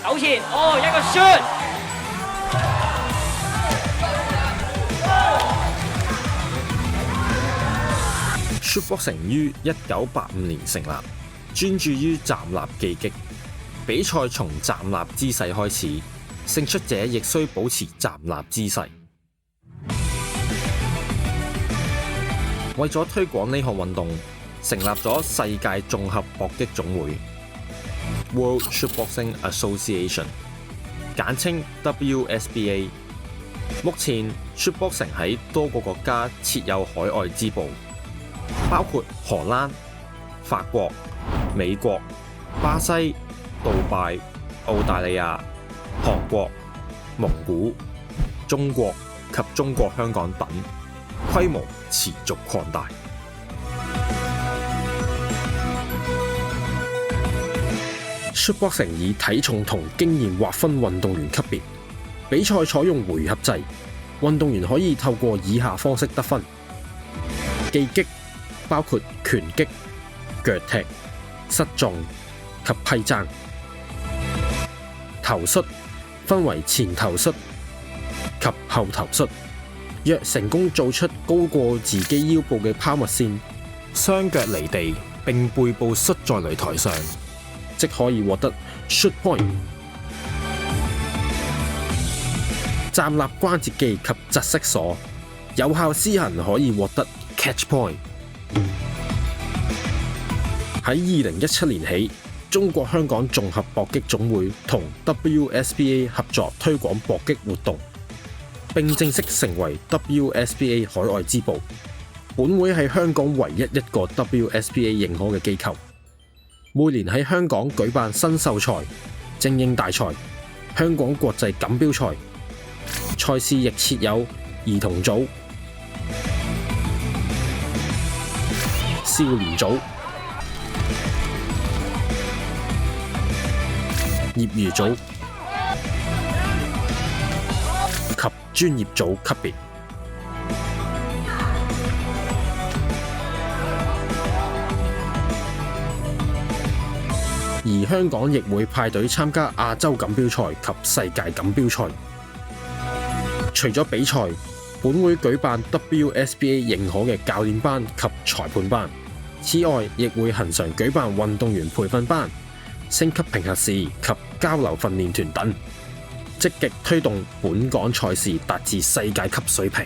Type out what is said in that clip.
手前，一個 shot。Shootboxing 於1985年成立，專注於站立技擊。比賽從站立姿勢開始，勝出者亦需保持站立姿勢。為咗推廣呢項運動，成立咗世界綜合搏擊總會 （World Shootboxing Association）， 簡稱 WSBA。目前 Shootboxing 喺多個國家設有海外支部，包括荷蘭、法國、美國、巴西、杜拜、澳大利亞、韓國、蒙古、中國及中國香港等，規模持續擴大。Shootboxing 以體重同經驗劃分運動員級別，比賽採用回合制，運動員可以透過以下方式得分：技擊包括拳擊、腳踢、失重及批踭；投摔分為前投摔及後投摔。若成功做出高過自己腰部嘅拋物線，雙腳離地並背部摔在擂台上，即可以獲得 shoot point。站立關節技及窒息鎖有效施行可以獲得 catch point。喺2017年起，中國香港綜合搏擊總會同 WSBA 合作推廣搏擊活動，並正式成為 WSBA 海外支部。本會係香港唯一一個 WSBA 認可嘅機構，每年喺香港舉辦新秀賽、精英大賽、香港國際錦標賽，賽事亦設有兒童組、少年組、業餘組及專業組級別。而香港亦會派隊參加亞洲錦標賽及世界錦標賽。除咗比賽，本會舉辦 WSBA 認可嘅教練班及裁判班。此外，亦會恆常舉辦運動員培訓班、升級評核試及交流訓練團等，積極推動本港賽事達至世界級水平。